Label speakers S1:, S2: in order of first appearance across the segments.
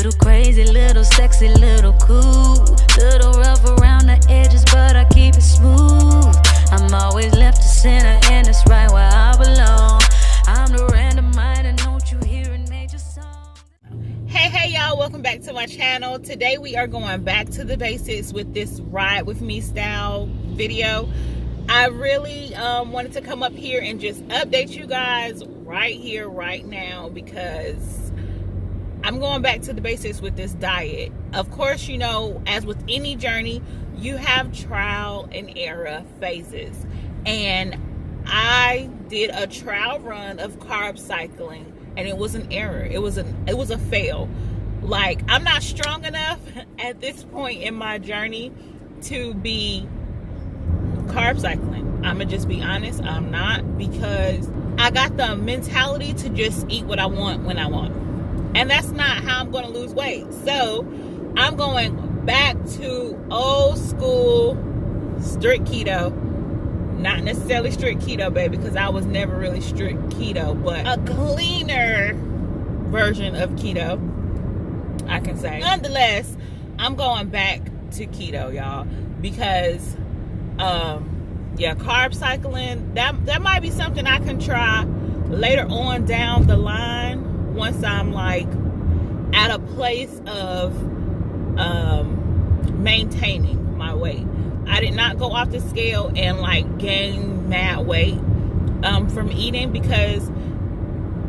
S1: Little crazy, little sexy, little cool. Little rough around the edges, but I keep it smooth. I'm always left to center, and it's right where I belong. I'm the random mind, and don't you hear in major song.
S2: Hey y'all, welcome back to my channel. Today we are going back to the basics with this ride with me style video. I really wanted to come up here and just update you guys right here, right now, because I'm going back to the basics with this diet. Of course, you know, as with any journey, you have trial and error phases. And I did a trial run of carb cycling, and it was an error. It was a fail. Like, I'm not strong enough at this point in my journey to be carb cycling. I'm gonna just be honest, I'm not, because I got the mentality to just eat what I want when I want, and that's not how I'm gonna lose weight. So I'm going back to old school strict keto. Not necessarily strict keto, baby, because I was never really strict keto, but a cleaner version of keto, I can say. Nonetheless, I'm going back to keto, y'all, because yeah, carb cycling, that might be something I can try later on down the line, once I'm like at a place of maintaining my weight. I did not go off the scale and like gain mad weight from eating, because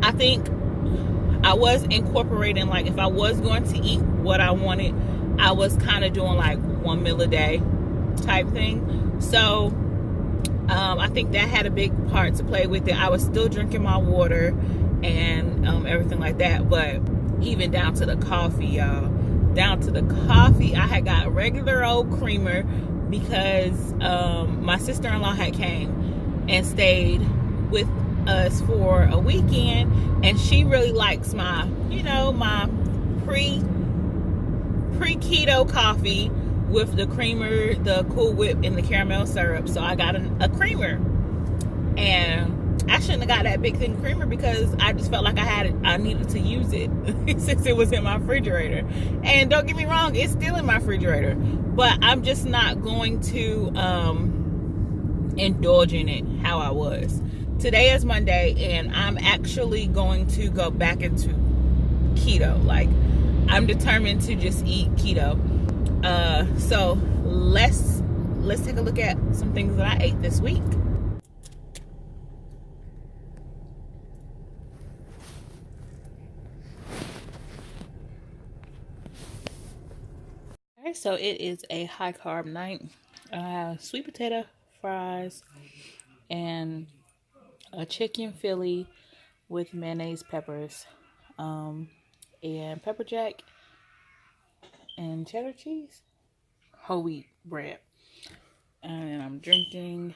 S2: I think I was incorporating, like, if I was going to eat what I wanted, I was kind of doing like 1 meal a day type thing. So I think that had a big part to play with it. I was still drinking my water and everything like that, but even down to the coffee, y'all, down to the coffee, I had got regular old creamer, because my sister-in-law had came and stayed with us for a weekend, and she really likes my, you know, my pre-keto coffee with the creamer, the Cool Whip, and the caramel syrup. So I got a creamer, and I shouldn't have got that big thing creamer, because I just felt like I needed to use it since it was in my refrigerator. And don't get me wrong, it's still in my refrigerator, but I'm just not going to indulge in it how I was. Today is Monday, and I'm actually going to go back into keto. Like, I'm determined to just eat keto. So let's take a look at some things that I ate this week. Alright, so it is a high carb night. I have sweet potato fries and a chicken Philly with mayonnaise, peppers, and pepper jack and cheddar cheese, whole wheat bread. And I'm drinking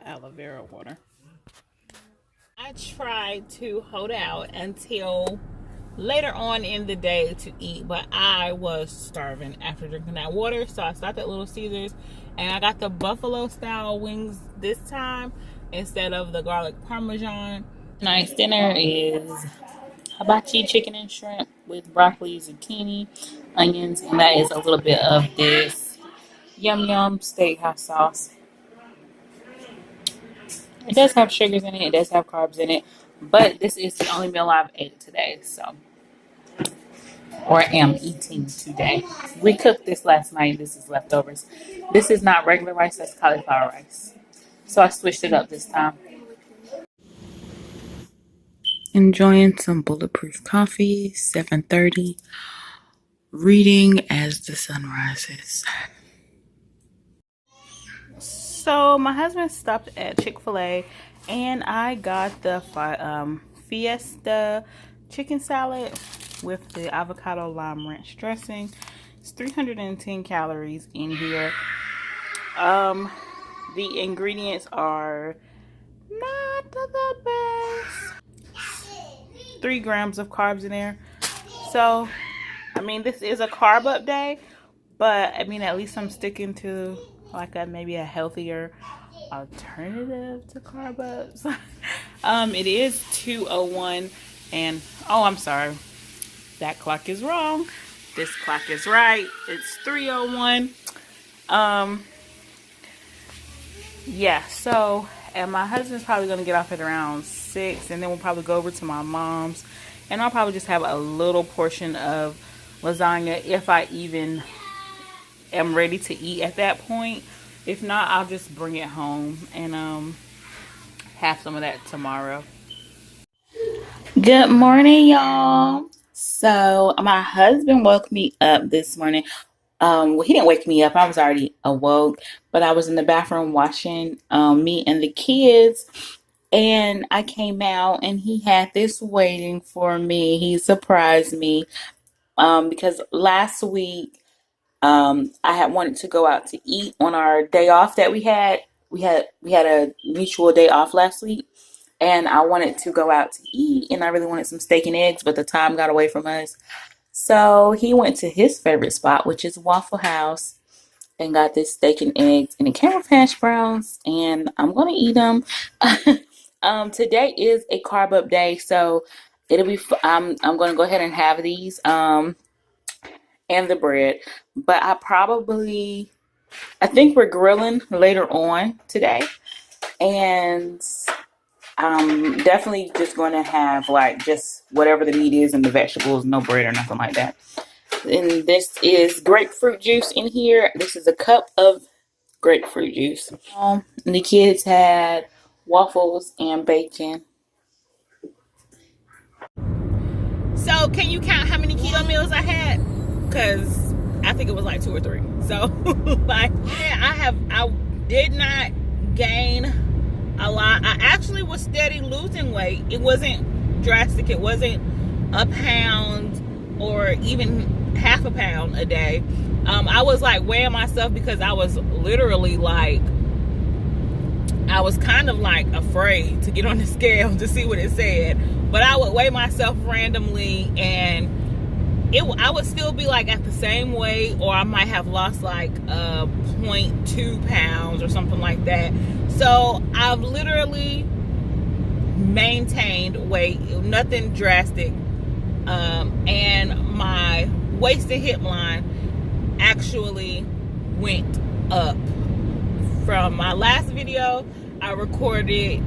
S2: aloe vera water. I tried to hold out until later on in the day to eat, but I was starving after drinking that water, so I stopped at Little Caesars, and I got the buffalo style wings this time instead of the garlic parmesan. Tonight's dinner is hibachi chicken and shrimp with broccoli, zucchini, onions, and that is a little bit of this yum yum steakhouse sauce. It does have sugars in it, it does have carbs in it, but this is the only meal I've ate today, so, or am eating today. We cooked this last night. This is leftovers. This is not regular rice, that's cauliflower rice. So I switched it up this time. Enjoying some bulletproof coffee, 7:30. Reading as the sun rises. So my husband stopped at Chick-fil-A, and I got the Fiesta chicken salad with the avocado lime ranch dressing. It's 310 calories in here. The ingredients are not the best. 3 grams of carbs in there. So, I mean, this is a carb up day, but I mean, at least I'm sticking to like maybe a healthier alternative to carb ups. It is 2:01, and oh, I'm sorry, that clock is wrong. This clock is right. It's 3:01. Yeah, so, and my husband's probably going to get off at around 6, and then we'll probably go over to my mom's, and I'll probably just have a little portion of lasagna if I even am ready to eat at that point. If not, I'll just bring it home and have some of that tomorrow. Good morning, y'all. So my husband woke me up this morning. Well, he didn't wake me up. I was already awoke, but I was in the bathroom watching me and the kids, and I came out and he had this waiting for me. He surprised me because last week I had wanted to go out to eat on our day off that we had. We had a mutual day off last week, and I wanted to go out to eat, and I really wanted some steak and eggs, but the time got away from us. So he went to his favorite spot, which is Waffle House, and got this steak and eggs, and it came with hash browns, and I'm gonna eat them. Today is a carb up day, so it'll be. I'm gonna go ahead and have these and the bread, but I think we're grilling later on today, and I'm definitely just going to have like just whatever the meat is and the vegetables, no bread or nothing like that. And this is grapefruit juice in here. This is a cup of grapefruit juice. The kids had waffles and bacon. So can you count how many keto meals I had? Because I think it was like 2 or 3. So like I did not gain a lot. I actually was steady losing weight. It wasn't drastic. It wasn't a pound or even half a pound a day. I was like weighing myself because I was literally like, I was kind of like afraid to get on the scale to see what it said. But I would weigh myself randomly, and I would still be like at the same weight, or I might have lost like 0.2 pounds or something like that. So I've literally maintained weight, nothing drastic, and my waist and hip line actually went up. From my last video, I recorded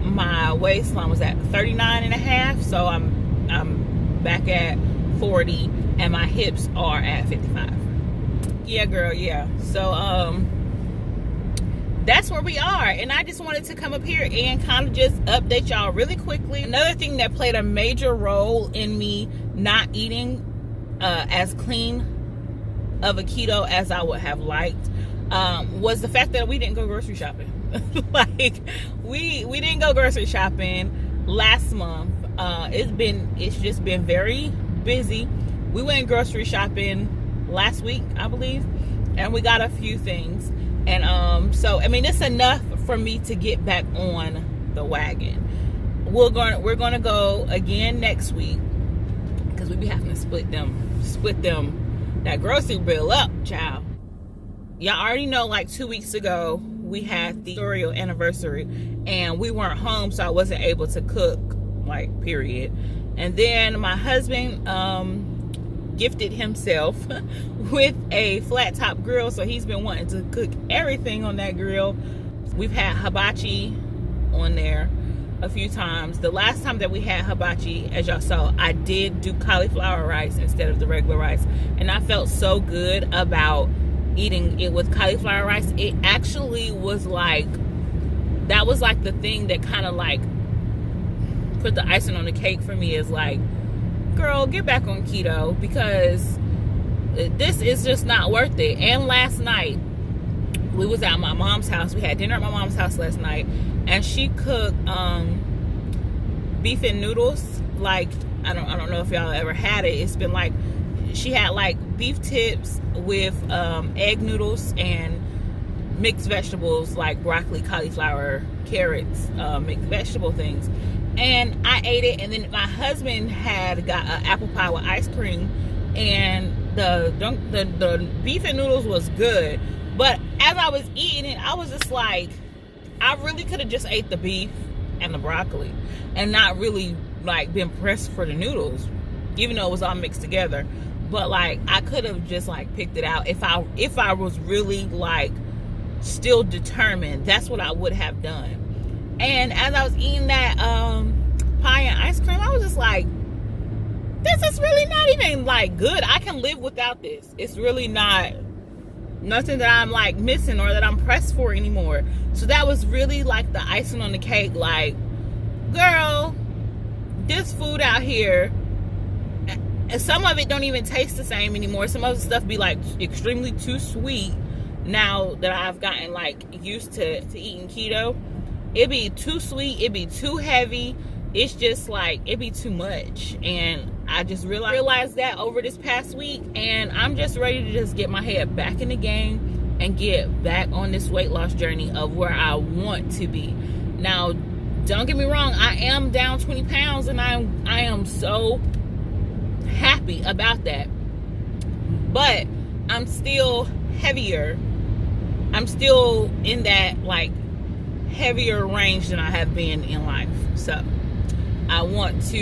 S2: my waistline was at 39.5, so I'm back at 40, and my hips are at 55. Yeah, girl, yeah. So that's where we are, and I just wanted to come up here and kind of just update y'all really quickly. Another thing that played a major role in me not eating as clean of a keto as I would have liked was the fact that we didn't go grocery shopping. Like we didn't go grocery shopping last month. It's just been very busy. We went grocery shopping last week, I believe, and we got a few things. And so I mean, it's enough for me to get back on the wagon. We're gonna go again next week, because we be having to split them that grocery bill up, child. Y'all already know, like 2 weeks ago we had the Oreo anniversary, and we weren't home, so I wasn't able to cook, like, period. And then my husband gifted himself with a flat top grill, so he's been wanting to cook everything on that grill. We've had hibachi on there a few times. The last time that we had hibachi, as y'all saw, I did do cauliflower rice instead of the regular rice, and I felt so good about eating it with cauliflower rice. It actually was like, that was like the thing that kind of like put the icing on the cake for me, is like, girl, get back on keto, because this is just not worth it. And last night we was at my mom's house. We had dinner at my mom's house last night, and she cooked beef and noodles. Like, I don't know if y'all ever had it. It's been like, she had like beef tips with egg noodles and mixed vegetables like broccoli, cauliflower, carrots, mixed vegetable things. And I ate it, and then my husband had got an apple pie with ice cream, and the beef and noodles was good. But as I was eating it, I was just like, I really could have just ate the beef and the broccoli, and not really like been pressed for the noodles, even though it was all mixed together. But like I could have just like picked it out if I was really like still determined. That's what I would have done. And as I was eating that pie and ice cream, I was just like, this is really not even like good. I can live without this. It's really not nothing that I'm like missing or that I'm pressed for anymore. So that was really like the icing on the cake. Like, girl, this food out here, and some of it don't even taste the same anymore. Some of the stuff be like extremely too sweet now that I've gotten like used to eating keto. It be too sweet, it be too heavy. It's just like, it be too much. And I just realized that over this past week, and I'm just ready to just get my head back in the game and get back on this weight loss journey of where I want to be. Now, don't get me wrong, I am down 20 pounds and I am so happy about that. But I'm still heavier. I'm still in that like heavier range than I have been in life. So I want to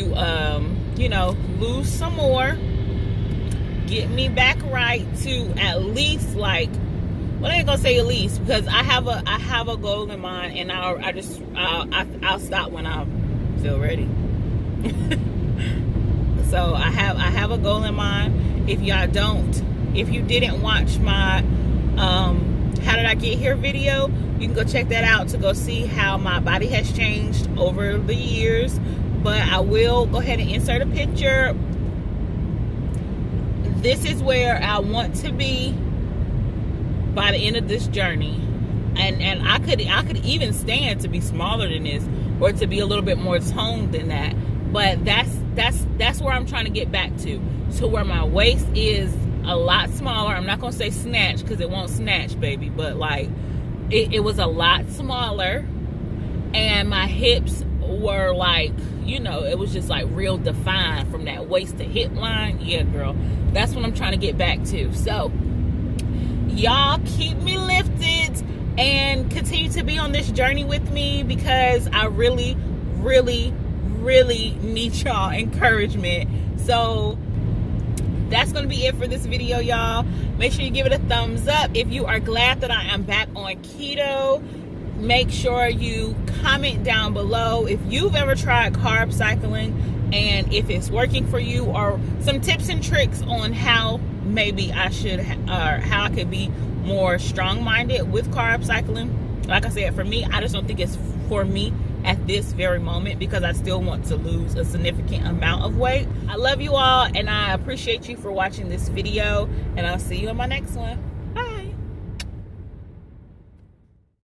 S2: you know, lose some more, get me back right to at least like, well, I ain't gonna say at least, because I have a goal in mind, and I'll stop when I feel ready. So I have a goal in mind. If you didn't watch my how did I get here video, you can go check that out to go see how my body has changed over the years. But I will go ahead and insert a picture. This is where I want to be by the end of this journey. And I could even stand to be smaller than this, or to be a little bit more toned than that. But that's where I'm trying to get back to where my waist is a lot smaller. I'm not gonna say snatch, because it won't snatch, baby, but like it was a lot smaller, and my hips were like, you know, it was just like real defined from that waist to hip line. Yeah, girl, that's what I'm trying to get back to. So y'all keep me lifted and continue to be on this journey with me, because I really need y'all encouragement. So that's gonna be it for this video, y'all. Make sure you give it a thumbs up if you are glad that I am back on keto. Make sure you comment down below if you've ever tried carb cycling and if it's working for you, or some tips and tricks on how maybe I should, or how I could be more strong-minded with carb cycling. Like I said, for me, I just don't think it's for me at this very moment, because I still want to lose a significant amount of weight. I love you all, and I appreciate you for watching this video, and I'll see you in my next one.